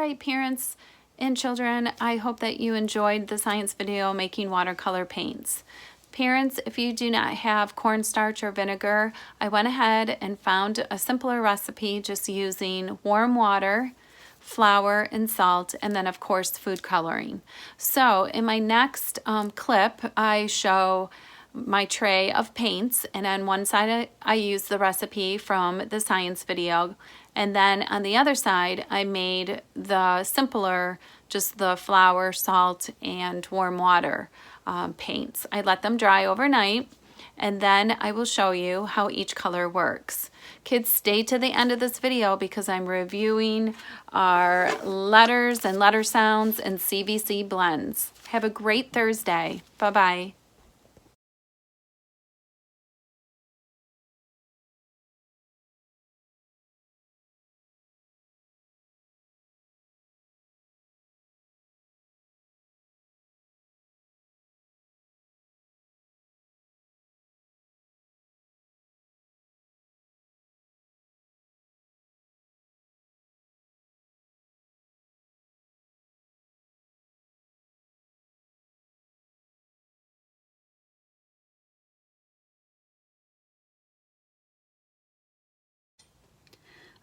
right, parents and children, I hope that you enjoyed the science video making watercolor paints. Parents, if you do not have cornstarch or vinegar, I went ahead and found a simpler recipe just using warm water, flour, and salt, and then of course food coloring. So in my next clip, I show my tray of paints, and on one side I use the recipe from the science video, and then on the other side I made the simpler, just the flour, salt, and warm water paints. I let them dry overnight, and then I will show you how each color works. Kids, stay to the end of this video because I'm reviewing our letters and letter sounds and CVC blends. Have a great Thursday. Bye-bye.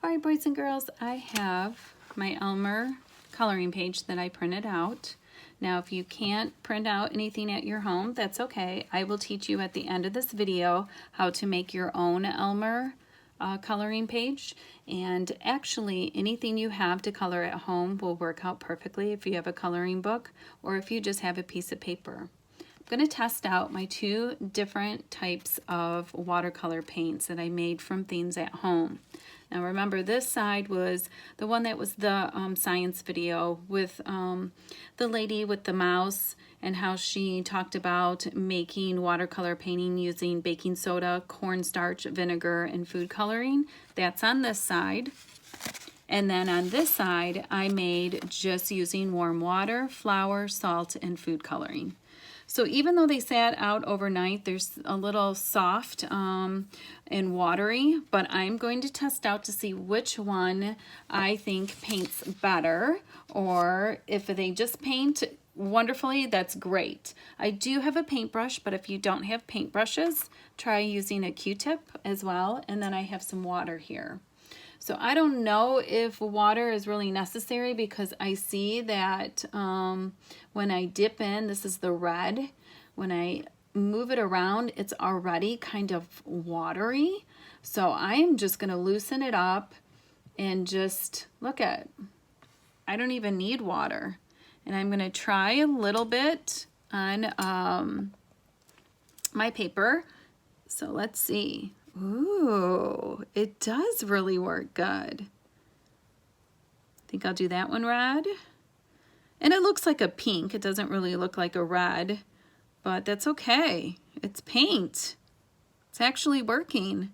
All right, boys and girls, I have my Elmer coloring page that I printed out. Now, if you can't print out anything at your home, that's okay. I will teach you at the end of this video how to make your own Elmer coloring page. And actually, anything you have to color at home will work out perfectly if you have a coloring book or if you just have a piece of paper. I'm going to test out my two different types of watercolor paints that I made from things at home. Now remember, this side was the one that was the science video with the lady with the mouse and how she talked about making watercolor painting using baking soda, cornstarch, vinegar, and food coloring. That's on this side. And then on this side, I made just using warm water, flour, salt, and food coloring. So even though they sat out overnight, they're a little soft and watery, but I'm going to test out to see which one I think paints better, or if they just paint wonderfully, that's great. I do have a paintbrush, but if you don't have paintbrushes, try using a Q-tip as well, and then I have some water here. So I don't know if water is really necessary because I see that when I dip in, this is the red, when I move it around, it's already kind of watery. So I am just going to loosen it up and just look at, I don't even need water. And I'm going to try a little bit on my paper. So let's see. Ooh, it does really work good. I think I'll do that one red. And it looks like a pink. It doesn't really look like a red, but that's okay. It's paint. It's actually working.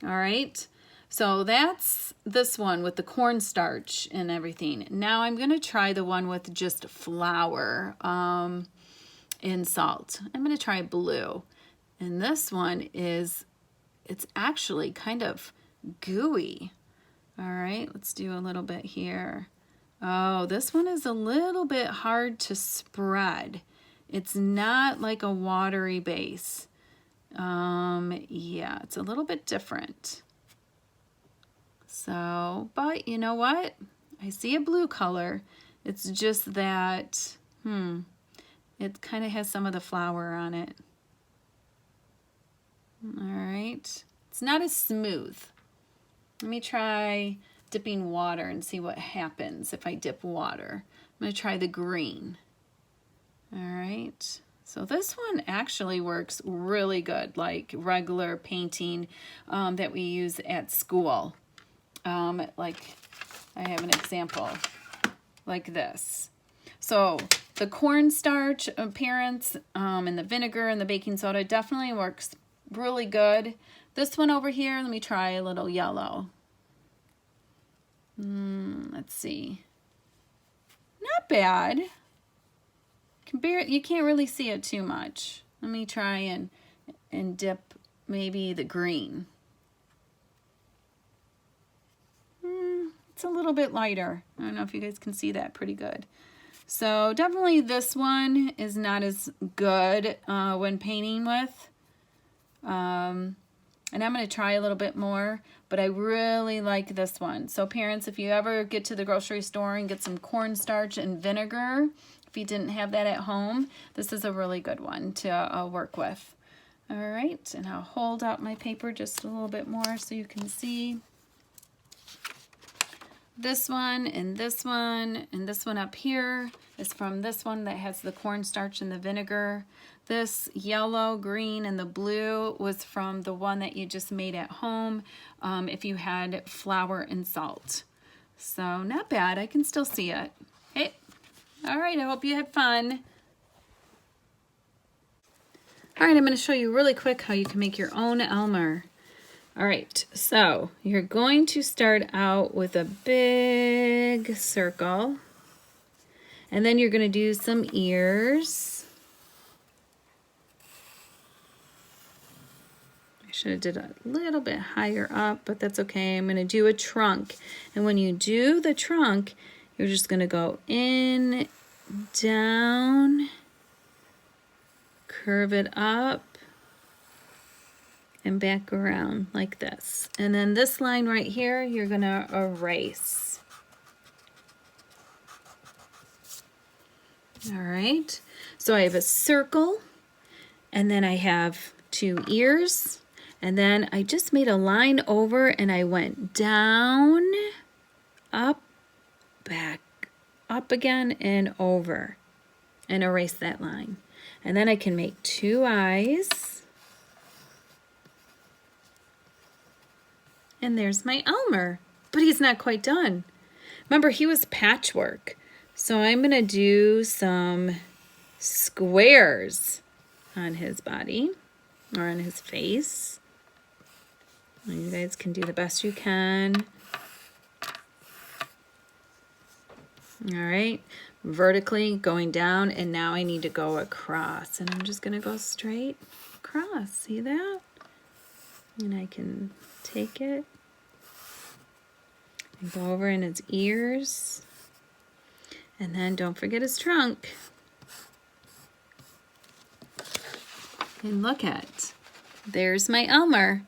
All right. So that's this one with the cornstarch and everything. Now I'm going to try the one with just flour and salt. I'm going to try blue. And this one is, it's actually kind of gooey. All right, let's do a little bit here. Oh, this one is a little bit hard to spread. It's not like a watery base. Yeah, it's a little bit different. So, but you know what? I see a blue color. It's just that, it kind of has some of the flour on it. All right, it's not as smooth. Let me try dipping water and see what happens if I dip water. I'm going to try the green. All right, so this one actually works really good, like regular painting that we use at school. Like I have an example like this. So the cornstarch appearance and the vinegar and the baking soda definitely works really good. This one over here, let me try a little yellow. Let's see. Not bad. You can't really see it too much. Let me try and dip maybe the green. It's a little bit lighter. I don't know if you guys can see that pretty good. So definitely this one is not as good when painting with. And I'm going to try a little bit more, but I really like this one. So parents, if you ever get to the grocery store and get some cornstarch and vinegar, if you didn't have that at home, this is a really good one to work with. All right, and I'll hold out my paper just a little bit more so you can see. This one and this one and this one up here is from this one that has the cornstarch and the vinegar. This yellow, green, and the blue was from the one that you just made at home if you had flour and salt. So not bad, I can still see it. Hey, all right, I hope you had fun. All right, I'm going to show you really quick how you can make your own Elmer. All right, so you're going to start out with a big circle, and then you're going to do some ears. I should have did a little bit higher up, but that's okay. I'm going to do a trunk, and when you do the trunk, you're just going to go in, down, curve it up, and back around like this. And then this line right here, you're gonna erase. All right, so I have a circle, and then I have 2 ears, and then I just made a line over and I went down, up, back, up again, and over, and erase that line. And then I can make 2 eyes. And there's my Elmer, but he's not quite done. Remember, he was patchwork. So I'm gonna do some squares on his body or on his face. And you guys can do the best you can. All right, vertically going down, and now I need to go across. And I'm just gonna go straight across, see that? And I can take it and go over in its ears, and then don't forget his trunk. And look at, there's my Elmer.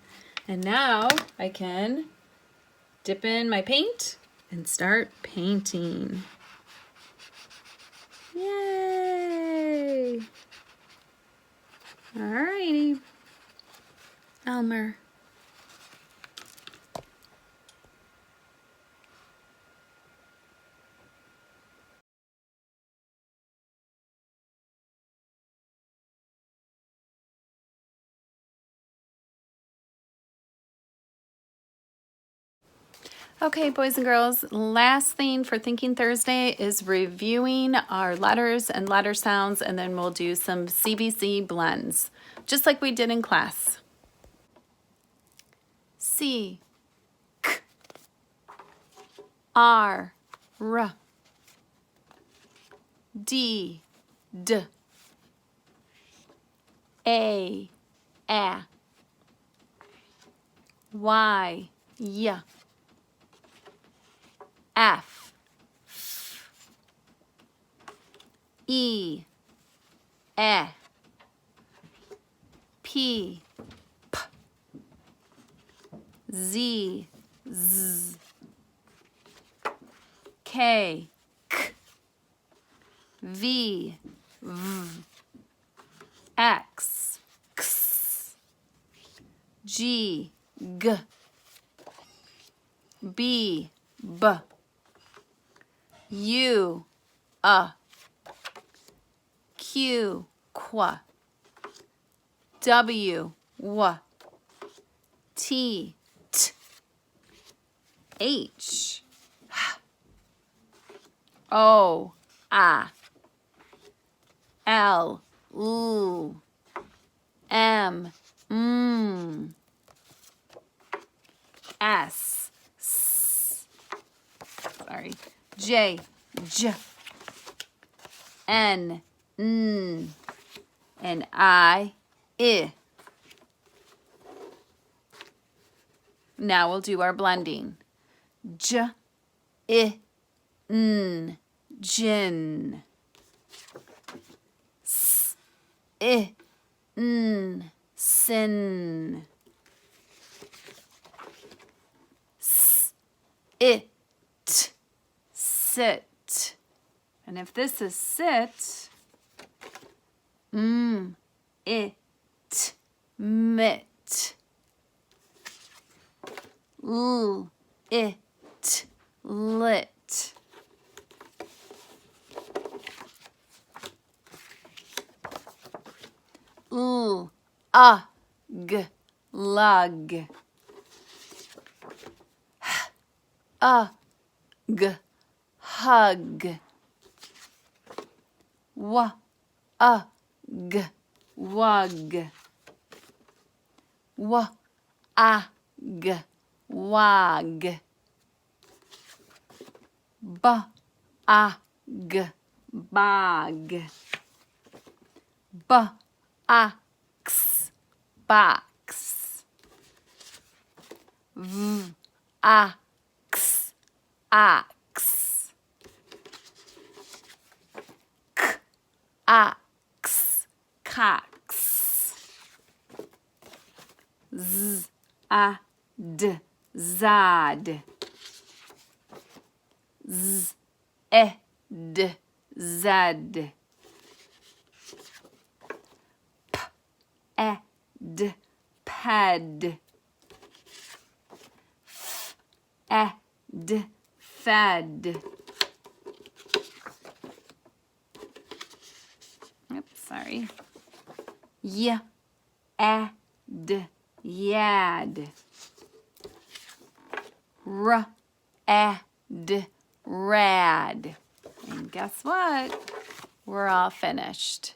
And now I can dip in my paint and start painting. Yay! Alrighty, Elmer. Okay, boys and girls, last thing for Thinking Thursday is reviewing our letters and letter sounds, and then we'll do some CVC blends, just like we did in class. C, K, R, R, D, D, A, Y, Y, F, E, P, P, Z, Z, K, K, V, V, X, X, G, G, B, B, U, Q, Qu, W, W, T, T, H, O, L, L, M, S, sorry, J, J, N, N, and I. Now we'll do our blending. J, gin. Sin. Sit. And if this is sit, it, mit. It, lit. Lug. Hug. Wug. Wug. Wag. Bog. Box. Box. Ox. Ox. Ox. Cox. Zad. Zed. Ped. Fed. Oops, sorry. Yad. Rad. And guess what? We're all finished.